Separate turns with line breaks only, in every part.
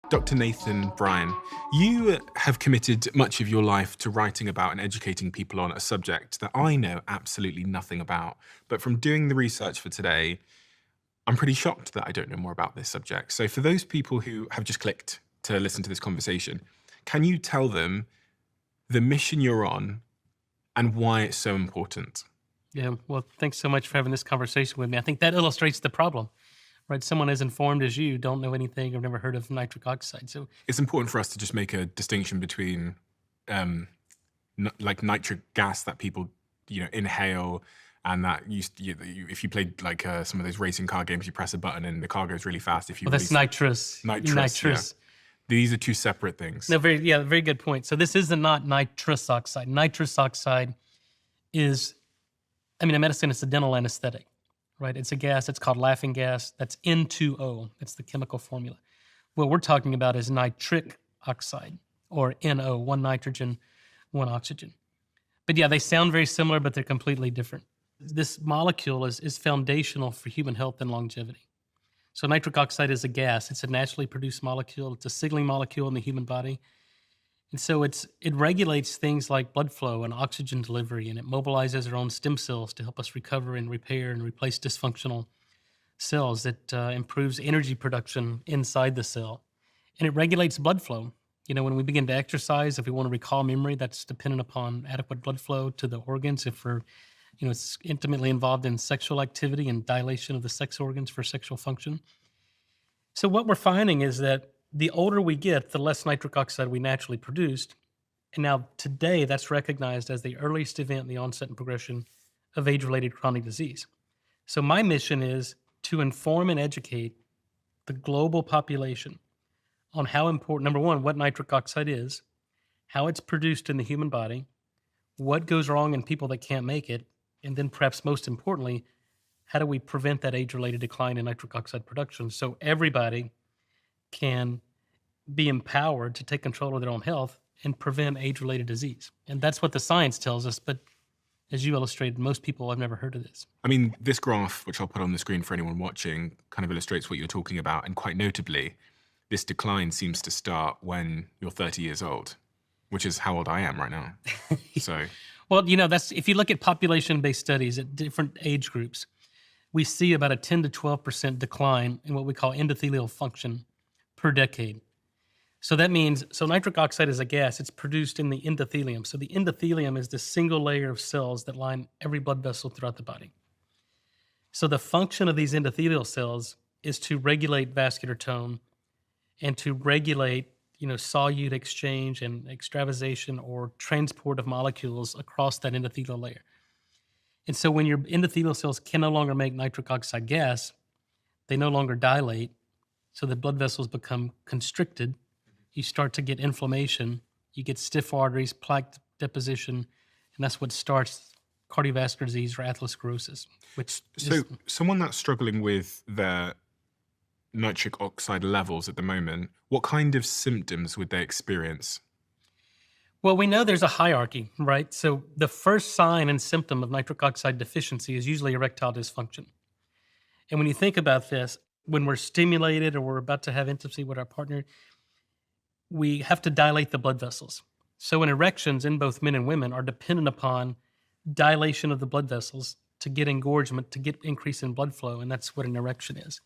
Dr. Nathan Bryan, you have committed much of your life to writing about and educating people on a subject that I know absolutely nothing about. But from doing the research for today, I'm pretty shocked that I don't know more about this subject. So for those people who have just clicked to listen to this conversation, can you tell them the mission you're on and why it's so important?
Yeah, well, thanks so much for having this conversation with me. I think that illustrates the problem, right? Someone as informed as you don't know anything, I've never heard of nitric oxide. So
It's important for us to just make a distinction between like nitric gas that people inhale, and that if you played like some of those racing car games, you press a button and the car goes really fast. If you
well, that's nitrous.
nitrous, yeah. These are two separate things.
No, very good point. So this is not nitrous oxide. Nitrous oxide is, in medicine, it's a dental anesthetic, right? It's a gas. It's called laughing gas. That's N2O. That's the chemical formula. What we're talking about is nitric oxide, or NO, one nitrogen, one oxygen. But yeah, they sound very similar, but they're completely different. This molecule is foundational for human health and longevity. So nitric oxide is a gas. It's a naturally produced molecule. It's a signaling molecule in the human body. And so it regulates things like blood flow and oxygen delivery, and it mobilizes our own stem cells to help us recover and repair and replace dysfunctional cells. It improves energy production inside the cell, and it regulates blood flow. When we begin to exercise, if we want to recall memory, that's dependent upon adequate blood flow to the organs. If we're, it's intimately involved in sexual activity and dilation of the sex organs for sexual function. So what we're finding is that the older we get, the less nitric oxide we naturally produced. And now today, that's recognized as the earliest event in the onset and progression of age-related chronic disease. So my mission is to inform and educate the global population on how important, number one, what nitric oxide is, how it's produced in the human body, what goes wrong in people that can't make it, and then perhaps most importantly, how do we prevent that age-related decline in nitric oxide production so everybody can be empowered to take control of their own health and prevent age-related disease. And that's what the science tells us, but as you illustrated, most people have never heard of this.
This graph, which I'll put on the screen for anyone watching, kind of illustrates what you're talking about, and quite notably, this decline seems to start when you're 30 years old, which is how old I am right now. So,
well, that's if you look at population-based studies at different age groups, we see about a 10 to 12% decline in what we call endothelial function per decade. So that means, nitric oxide is a gas. It's produced in the endothelium. So the endothelium is the single layer of cells that line every blood vessel throughout the body. So the function of these endothelial cells is to regulate vascular tone and to regulate, solute exchange and extravasation or transport of molecules across that endothelial layer. And so when your endothelial cells can no longer make nitric oxide gas, they no longer dilate, so the blood vessels become constricted. You start to get inflammation, you get stiff arteries, plaque deposition, and that's what starts cardiovascular disease or atherosclerosis.
Someone that's struggling with their nitric oxide levels at the moment, what kind of symptoms would they experience?
Well, we know there's a hierarchy, right? So the first sign and symptom of nitric oxide deficiency is usually erectile dysfunction. And when you think about this, when we're stimulated or we're about to have intimacy with our partner, we have to dilate the blood vessels. So in erections in both men and women are dependent upon dilation of the blood vessels to get engorgement, to get increase in blood flow, and that's what an erection is.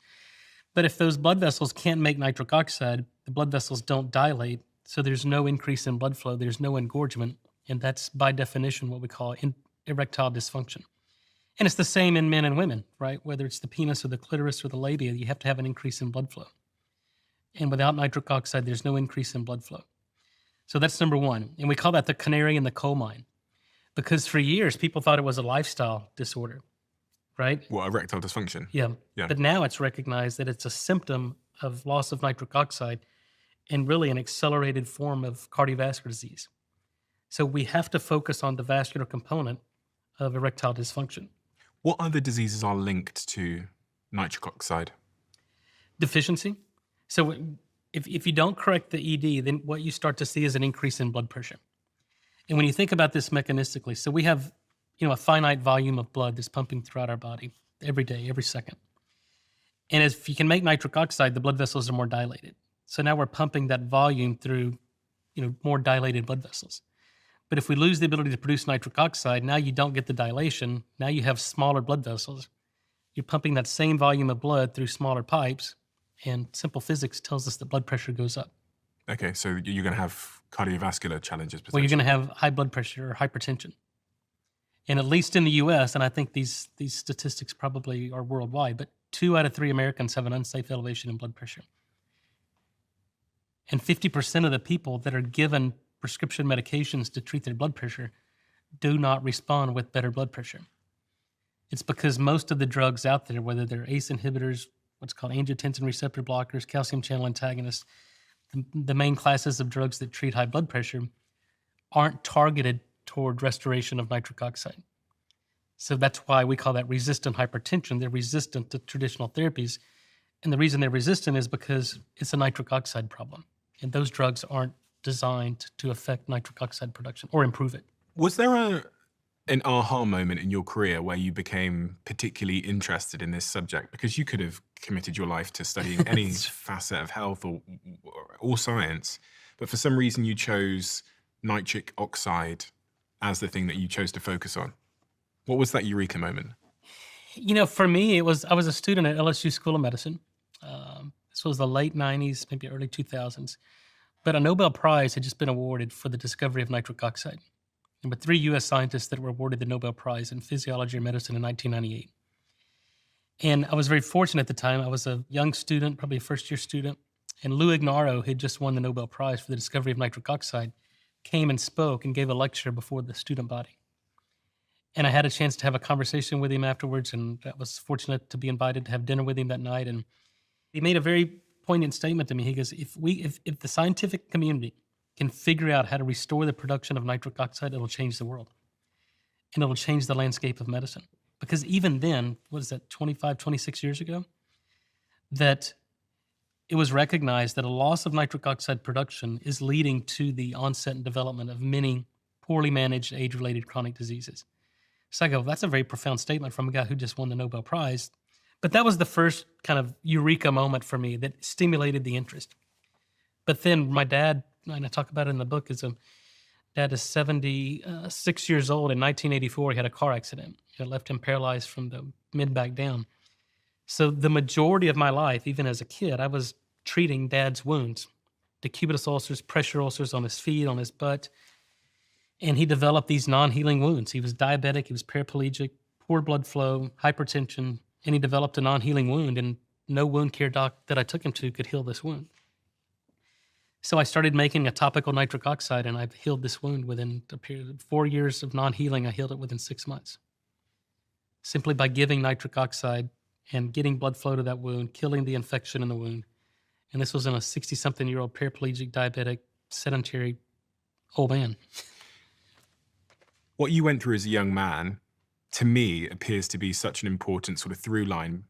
But if those blood vessels can't make nitric oxide, the blood vessels don't dilate, so there's no increase in blood flow, there's no engorgement, and that's by definition what we call erectile dysfunction. And it's the same in men and women, right? Whether it's the penis or the clitoris or the labia, you have to have an increase in blood flow. And without nitric oxide, there's no increase in blood flow. So that's number one. And we call that the canary in the coal mine, because for years, people thought it was a lifestyle disorder, right?
What, erectile dysfunction?
Yeah. But now it's recognized that it's a symptom of loss of nitric oxide and really an accelerated form of cardiovascular disease. So we have to focus on the vascular component of erectile dysfunction.
What other diseases are linked to nitric oxide?
Deficiency. So if you don't correct the ED, then what you start to see is an increase in blood pressure. And when you think about this mechanistically, so we have, a finite volume of blood that's pumping throughout our body every day, every second. And if you can make nitric oxide, the blood vessels are more dilated. So now we're pumping that volume through, more dilated blood vessels. But if we lose the ability to produce nitric oxide, now you don't get the dilation. Now you have smaller blood vessels. You're pumping that same volume of blood through smaller pipes, and simple physics tells us that blood pressure goes up.
Okay, so you're going to have cardiovascular challenges potentially.
Well, you're going to have high blood pressure or hypertension. And at least in the US, and I think these statistics probably are worldwide, but 2 out of 3 Americans have an unsafe elevation in blood pressure. And 50% of the people that are given prescription medications to treat their blood pressure do not respond with better blood pressure. It's because most of the drugs out there, whether they're ACE inhibitors, what's called angiotensin receptor blockers, calcium channel antagonists, the main classes of drugs that treat high blood pressure aren't targeted toward restoration of nitric oxide. So that's why we call that resistant hypertension. They're resistant to traditional therapies. And the reason they're resistant is because it's a nitric oxide problem. And those drugs aren't designed to affect nitric oxide production or improve it.
Was there an aha moment in your career where you became particularly interested in this subject? Because you could have committed your life to studying any facet of health or science, but for some reason you chose nitric oxide as the thing that you chose to focus on. What was that eureka moment?
For me, I was a student at LSU School of Medicine. This was the late 90s, maybe early 2000s. But a Nobel Prize had just been awarded for the discovery of nitric oxide. There were 3 U.S. scientists that were awarded the Nobel Prize in physiology or medicine in 1998. And I was very fortunate at the time. I was a young student, probably a first-year student, and Lou Ignarro, who had just won the Nobel Prize for the discovery of nitric oxide, came and spoke and gave a lecture before the student body. And I had a chance to have a conversation with him afterwards, and I was fortunate to be invited to have dinner with him that night. And he made a very poignant statement to me. He goes, if the scientific community can figure out how to restore the production of nitric oxide, it'll change the world. And it'll change the landscape of medicine. Because even then, what is that, 25, 26 years ago, that it was recognized that a loss of nitric oxide production is leading to the onset and development of many poorly managed age-related chronic diseases. So I go, that's a very profound statement from a guy who just won the Nobel Prize. But that was the first kind of eureka moment for me that stimulated the interest. But then my dad, and I talk about it in the book, dad is 76 years old. In 1984, he had a car accident. It left him paralyzed from the mid-back down. So the majority of my life, even as a kid, I was treating Dad's wounds, decubitus ulcers, pressure ulcers on his feet, on his butt. And he developed these non-healing wounds. He was diabetic, he was paraplegic, poor blood flow, hypertension, and he developed a non-healing wound, and no wound care doc that I took him to could heal this wound. So I started making a topical nitric oxide, and I've healed this wound within a period of 4 years of non-healing. I healed it within 6 months, simply by giving nitric oxide and getting blood flow to that wound, killing the infection in the wound. And this was in a 60-something-year-old paraplegic, diabetic, sedentary old man.
What you went through as a young man, to me, appears to be such an important sort of through line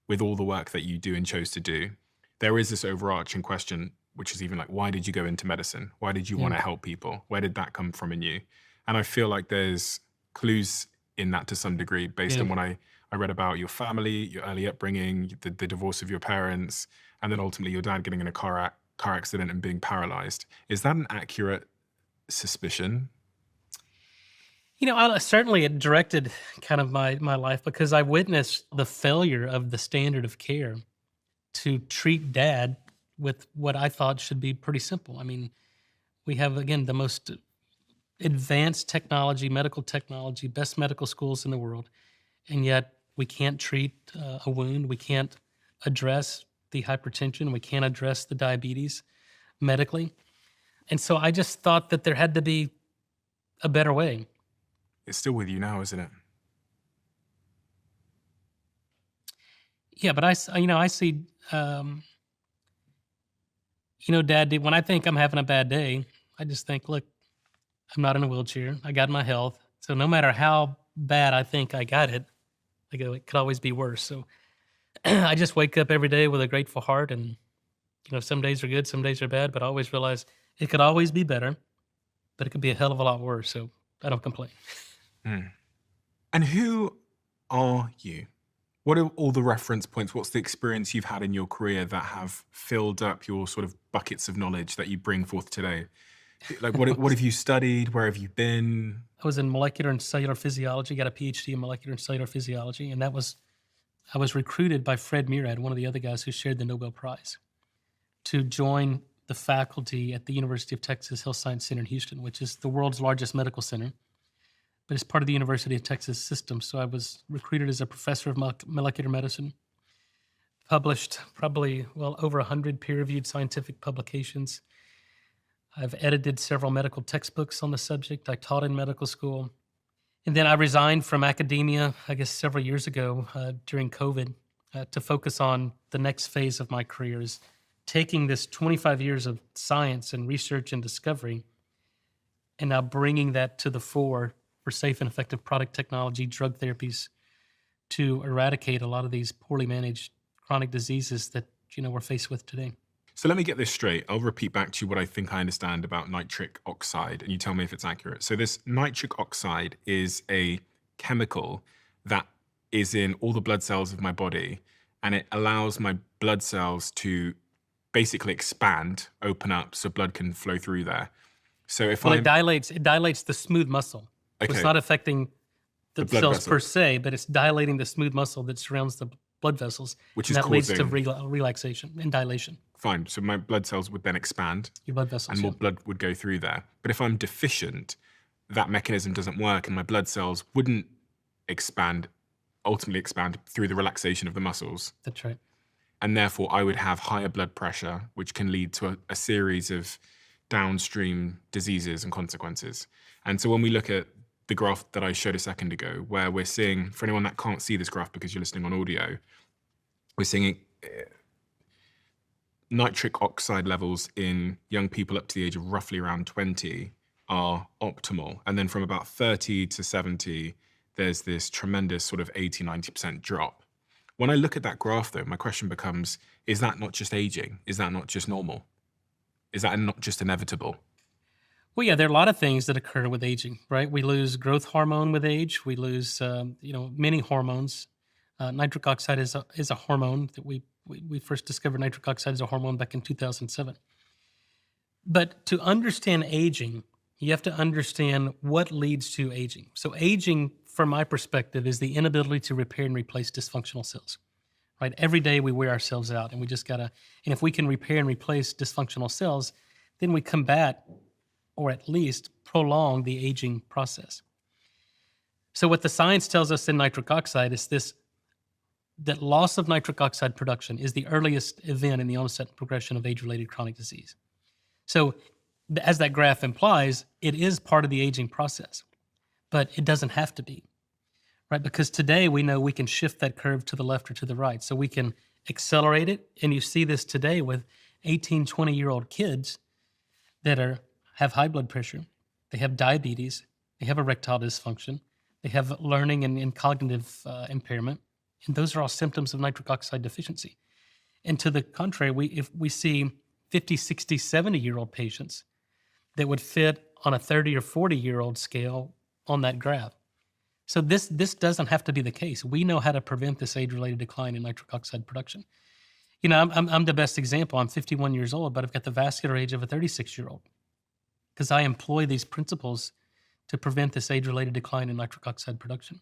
with all the work that you do and chose to do. There is this overarching question, which is even like, why did you go into medicine? Why did you want to help people? Where did that come from in you? And I feel like there's clues in that to some degree based on what I read about your family, your early upbringing, the divorce of your parents, and then ultimately your dad getting in a car accident and being paralyzed. Is that an accurate suspicion?
Certainly it directed kind of my life because I witnessed the failure of the standard of care to treat Dad with what I thought should be pretty simple. I mean, we have, again, the most advanced technology, medical technology, best medical schools in the world, and yet we can't treat a wound. We can't address the hypertension. We can't address the diabetes medically. And so I just thought that there had to be a better way.
It's still with you now, isn't it?
Yeah, but I see, Dad, when I think I'm having a bad day, I just think, look, I'm not in a wheelchair. I got my health. So no matter how bad I think I got it, I go, it could always be worse. So I just wake up every day with a grateful heart. And, some days are good, some days are bad, but I always realize it could always be better, but it could be a hell of a lot worse. So I don't complain.
And who are you? What are all the reference points? What's the experience you've had in your career that have filled up your sort of buckets of knowledge that you bring forth today? Like, what have you studied? Where have you been?
I was in molecular and cellular physiology, got a PhD in molecular and cellular physiology, and I was recruited by Fred Murad, one of the other guys who shared the Nobel Prize, to join the faculty at the University of Texas Health Science Center in Houston, which is the world's largest medical center, but it's part of the University of Texas system. So I was recruited as a professor of molecular medicine, published probably, over 100 peer-reviewed scientific publications. I've edited several medical textbooks on the subject. I taught in medical school. And then I resigned from academia, I guess, several years ago during COVID to focus on the next phase of my career, is taking this 25 years of science and research and discovery and now bringing that to the fore for safe and effective product technology, drug therapies, to eradicate a lot of these poorly managed chronic diseases that we're faced with today.
So let me get this straight. I'll repeat back to you what I think I understand about nitric oxide, and you tell me if it's accurate. So this nitric oxide is a chemical that is in all the blood cells of my body, and it allows my blood cells to basically expand, open up, so blood can flow through there. So if
it dilates the smooth muscle.
Okay.
So it's not affecting the cells
vessel
per se, but it's dilating the smooth muscle that surrounds the blood vessels,
which
and
is
that leads to
causing
relaxation and dilation.
Fine. So my blood cells would then expand,
Your blood vessels,
and more blood would go through there. But if I'm deficient, that mechanism doesn't work, and my blood cells wouldn't ultimately expand through the relaxation of the muscles.
That's right.
And therefore, I would have higher blood pressure, which can lead to a series of downstream diseases and consequences. And so when we look at the graph that I showed a second ago, where we're seeing, for anyone that can't see this graph because you're listening on audio, we're seeing nitric oxide levels in young people up to the age of roughly around 20 are optimal. And then from about 30 to 70, there's this tremendous sort of 80, 90% drop. When I look at that graph, though, my question becomes, is that not just aging? Is that not just normal? Is that not just inevitable?
Well, yeah, there are a lot of things that occur with aging, right? We lose growth hormone with age. We lose, many hormones. Nitric oxide is a hormone that we first discovered. Nitric oxide as a hormone back in 2007. But to understand aging, you have to understand what leads to aging. So aging, from my perspective, is the inability to repair and replace dysfunctional cells, right? Every day we wear ourselves out, and we just and if we can repair and replace dysfunctional cells, then we combat, or at least prolong, the aging process. So what the science tells us in nitric oxide is that loss of nitric oxide production is the earliest event in the onset and progression of age-related chronic disease. So as that graph implies, it is part of the aging process, but it doesn't have to be, right? Because today we know we can shift that curve to the left or to the right. So we can accelerate it, and you see this today with 18, 20-year-old kids that have high blood pressure, they have diabetes, they have erectile dysfunction, they have learning and cognitive impairment, and those are all symptoms of nitric oxide deficiency. And to the contrary, if we see 50, 60, 70-year-old patients that would fit on a 30 or 40-year-old scale on that graph. So this doesn't have to be the case. We know how to prevent this age-related decline in nitric oxide production. I'm the best example. I'm 51 years old, but I've got the vascular age of a 36-year-old because I employ these principles to prevent this age-related decline in nitric oxide production.